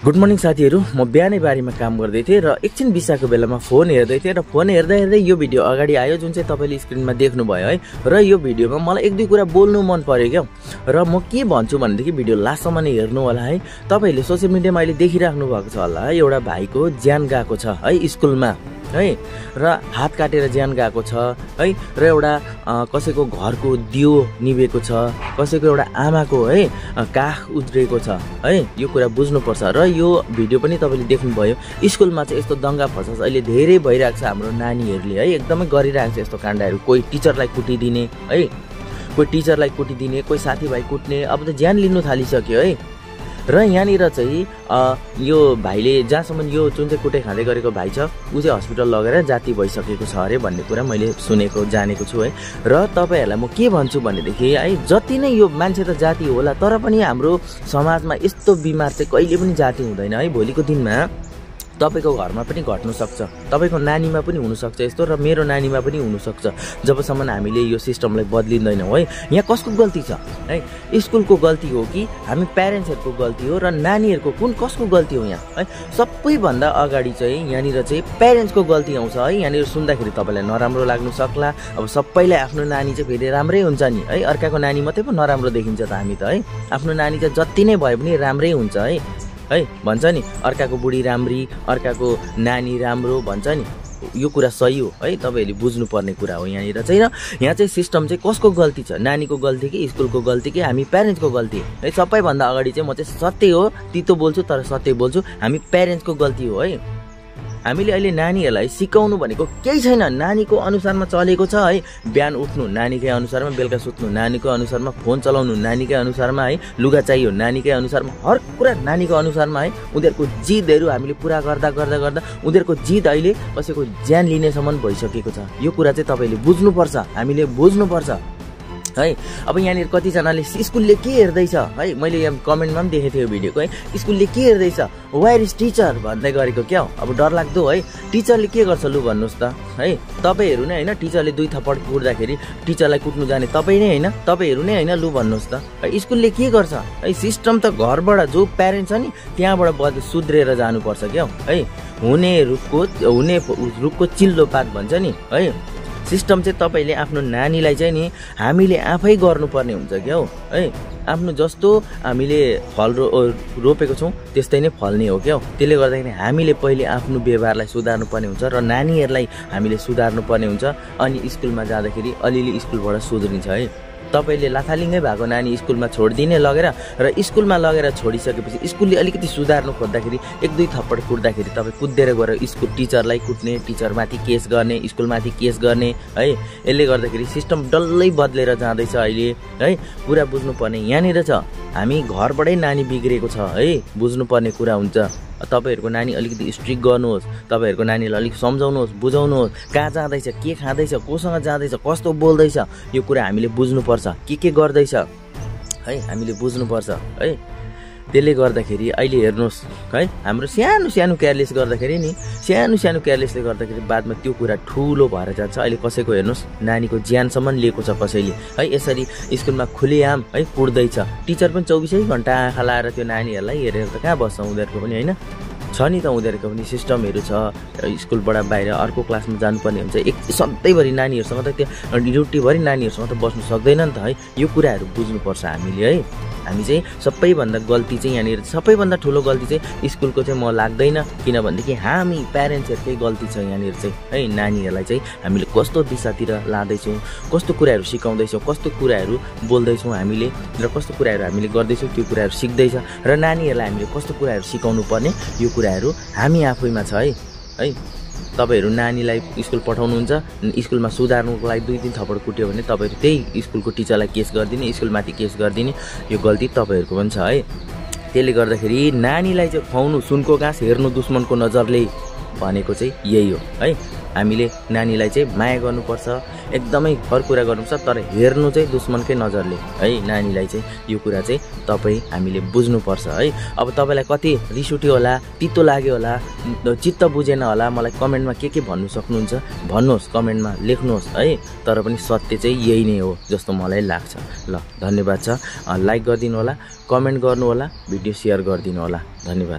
Good morning साथीहरु, म बिहानै बारीमा काम गर्दै थिएँ र एकछिन बिसाको बेलामा फोन हेर्दै थिएँ र फोन हेर्दै हेर्दै यो भिडियो अगाडि आयो जुन चाहिँ तपाईले स्क्रिनमा देख्नुभयो है। र यो भिडियोमा मलाई एक दुई कुरा बोल्नु मन पर्यो क्या। र म के भन्छु भनेदेखि भिडियो लास्टसम्म नै हेर्नु होला है। तपाईले सोशल मिडियामा अहिले देखिराख्नु भएको छ होला है, एउटा भाइको ज्यान गएको छ है स्कुलमा है, र हात काटेर ज्यान गएको छ है, र एउटा कसैको घरको दियो निभेको छ, कसैको एउटा आमाको है काख उद्रेको छ है। यो कुरा बुझ्नुपर्छ। र यो भिडियो पनि तपाईले देख्नुभयो, स्कुलमा चाहिँ यस्तो दंगा फसास अहिले धेरै भइरहेको छ। हाम्रो नानीहरूले है एकदमै गरिरहेको छ यस्तो काण्डहरू। कोही टिचरलाई कुटिदिने है, कोही टिचरलाई कुटिदिने, कोही साथीभाइ कुट्ने, अब त ज्यान लिनु थालिसक्यो है। र यहाँनिर चाहिँ यो भाइले जहाँसम्म यो जुन चाहिँ कुटे खाँदै गरेको भाइ छ ऊ चाहिँ हस्पिटल लगेर जाति भइसकेको छ अरे भन्ने कुरा मैले सुनेको जानेको छु है। र तपाईहरुलाई म के भन्छु भनेदेखि है, जति नै यो मान्छे त जाति होला, तर पनि हाम्रो समाजमा यस्तो बिमार चाहिँ कहिले पनि जाति हुँदैन है। भोलिको दिनमा तपाईको घरमा पनि घट्नु सक्छ, तपाईको नानीमा पनि हुन सक्छ यस्तो, र मेरो नानीमा पनि हुन सक्छ जबसम्म हामीले यो सिस्टमलाई बदलिँदैनौँ है। यहाँ कसको गल्ती छ है? स्कुलको गल्ती हो कि हामी प्यारेन्ट्सहरुको गल्ती हो, र नानीहरुको कसको गल्ती हो यहाँ है? सबैभन्दा अगाडि चाहिँ यहाँनिर चाहिँ प्यारेन्ट्सको गल्ती आउँछ है। यहाँनिर सुन्दाखेरि तपाईलाई नराम्रो लाग्नु सक्ला। अब सबैलाई आफ्नो नानी चाहिँ फेरि राम्रै हुन्छ नि है, अर्काको नानी मात्रै पो नराम्रो देखिन्छ त हामी त है। आफ्नो नानी चाहिँ जति नै भए पनि राम्रै हुन्छ है भन्छ नि, अर्काको बुढी राम्री, अर्काको नानी राम्रो भन्छ नि। यो कुरा सही हो है, तपाईहरुले बुझ्नुपर्ने कुरा हो यहाँनिर चाहिँ। र यहाँ चाहिँ सिस्टम चाहिँ कसको गल्ती छ? नानीको गल्ती कि स्कुलको गल्ती कि हामी प्यारेन्ट्सको गल्ती है? सबैभन्दा अगाडि चाहिँ म चाहिँ सत्य हो, तितो बोल्छु तर सत्य बोल्छु, हामी प्यारेन्ट्सको गल्ती हो है। हामीले अहिले नानीहरूलाई सिकाउनु भनेको केही छैन, नानीको अनुसारमा चलेको छ है। बिहान उठ्नु नानीकै अनुसारमा, बेलुका सुत्नु नानीको अनुसारमा, फोन चलाउनु नानीकै अनुसारमा है, लुगा चाहियो नानीकै अनुसारमा, हर कुरा नानीको अनुसारमा है। उनीहरूको जिदहरू हामीले पुरा गर्दा गर्दा गर्दा उनीहरूको जिद अहिले कसैको ज्यान लिनेसम्म भइसकेको छ। यो कुरा चाहिँ तपाईले बुझ्नुपर्छ, हामीले बुझ्नुपर्छ है। अब यहाँनिर कतिजनाले स्कुलले के हेर्दैछ है, मैले यहाँ कमेन्टमा पनि देखेको थिएँ भिडियोको है, स्कुलले के हेर्दैछ, वेयर इज टिचर भन्दै गरेको क्या हो। अब डर लाग्दो है, टिचरले के गर्छ लु भन्नुहोस् त है। तपाईहरु नै हैन, टिचरले दुई थप्पड कुट्दाखेरि टिचरलाई कुट्नु जाने तपाई नै हैन, तपाईहरु नै हैन लु भन्नुहोस् त। स्कुलले के गर्छ है? सिस्टम त घरबाट जो प्यारेन्ट्स छ नि त्यहाँबाट सुध्रेर जानुपर्छ क्या है। हुने रुखको चिल्लो पात भन्छ नि है। सिस्टम चाहिँ तपाईले आफ्नो नानीलाई चाहिँ नि हामीले आफै गर्नुपर्ने हुन्छ क्या हो है। आफ्नो जस्तो हामीले फल रोपेको छौँ त्यस्तै नै फल्ने हो क्या हो। त्यसले गर्दाखेरि हामीले पहिले आफ्नो व्यवहारलाई सुधार्नु पर्ने हुन्छ र नानीहरूलाई हामीले सुधार्नु पर्ने हुन्छ। अनि स्कुलमा जाँदाखेरि अलिअलि स्कुलबाट सुध्रिन्छ है। तपाईले लाथालिङ्गै भएको नानी स्कुलमा छोडिदिने लगेर, र स्कुलमा लगेर छोडिसकेपछि स्कुलले अलिकति सुधार्नु खोज्दाखेरि एक दुई थप्पड कुट्दाखेरि तपाईँ कुदेर गएर स्कुल टिचरलाई कुट्ने, टिचरमाथि केस गर्ने, स्कुलमाथि केस गर्ने है। यसले गर्दाखेरि सिस्टम डल्लै बदलेर जाँदैछ अहिले है। कुरा बुझ्नुपर्ने यहाँनिर छ, हामी घरबाटै नानी बिग्रेको छ है, बुझ्नुपर्ने कुरा हुन्छ। तपाईहरुको नानी अलिकति स्ट्रिक्ट गर्नुहोस्, तपाईहरुको नानीलाई अलिक सम्झाउनुहोस्, बुझाउनुहोस्, कहाँ जाँदैछ, के खाँदैछ, कोसँग जाँदैछ, कस्तो बोल्दैछ, यो कुरा हामीले बुझ्नुपर्छ। के गर्दैछ है हामीले बुझ्नुपर्छ है। त्यसले गर्दाखेरि अहिले हेर्नुहोस् है, हाम्रो सानो सानो केयरलेस गर्दाखेरि नि, सानो केयरलेसले गर्दाखेरि बादमा त्यो कुरा ठुलो भएर जान्छ। अहिले कसैको हेर्नुहोस् नानीको ज्यानसम्म लिएको छ कसैले है। यसरी स्कुलमा खुलेआम है कुट्दैछ। टिचर पनि 24 घण्टा आँखा लाएर त्यो नानीहरूलाई हेरेर त कहाँ बस्छ उनीहरूको पनि होइन छ नि त। उनीहरूको पनि सिस्टमहरू छ, स्कुलबाट बाहिर अर्को क्लासमा जानुपर्ने हुन्छ। एक सधैँभरि नानीहरूसँग त त्यो ड्युटीभरि नानीहरूसँग त बस्नु सक्दैन नि त है। यो कुराहरू बुझ्नुपर्छ हामीले है। हामी चाहिँ सबैभन्दा गल्ती चाहिँ यहाँनिर सबैभन्दा ठुलो गल्ती चाहिँ स्कुलको चाहिँ म लाग्दैन, किनभनेदेखि हामी प्यारेन्ट्सहरूकै गल्ती छ यहाँनिर चाहिँ है। नानीहरूलाई चाहिँ हामीले कस्तो दिशातिर लाँदैछौँ, कस्तो कुराहरू सिकाउँदैछौँ, कस्तो कुराहरू बोल्दैछौँ हामीले, र कस्तो कुराहरू हामीले गर्दैछौँ त्यो कुराहरू सिक्दैछ, र नानीहरूलाई हामीले कस्तो कुराहरू सिकाउनु पर्ने यो कुराहरू हामी आफैमा छ है। तपाईहरु नानीलाई स्कुल पठाउनुहुन्छ, स्कुलमा सुधार्नुको लागि 2-3 थप्पड कुट्यो भने तपाईहरु त्यही स्कुलको टिचरलाई केस गरिदिने, स्कुलमाथि केस गरिदिने, यो गल्ती तपाईहरुको पनि छ है। त्यसले गर्दाखेरि नानीलाई चाहिँ खुवाउनु सुनको घाँस, हेर्नु दुश्मनको नजरले भनेको चाहिँ यही हो है। हामीले नानीलाई चाहिँ माया गर्नुपर्छ, एकदमै हर कुरा गर्नुपर्छ, तर हेर्नु चाहिँ दुश्मनकै नजरले है नानीलाई चाहिँ। यो कुरा चाहिँ हामीले बुझ्नुपर्छ है। अब तपाईलाई कति रिस उठ्यो होला, तितो लाग्यो होला, चित्त बुझेन होला, मलाई कमेन्टमा के भन्नु सक्नुहुन्छ भन्नुहोस्, कमेन्टमा लेख्नुहोस् है। तर पनि सत्य चाहिँ यही नै हो जस्तो मलाई लाग्छ। ल धन्यवाद छ। लाइक गरिदिनु होला, कमेन्ट गर्नु होला, भिडियो शेयर गरिदिनु होला। धन्यवाद।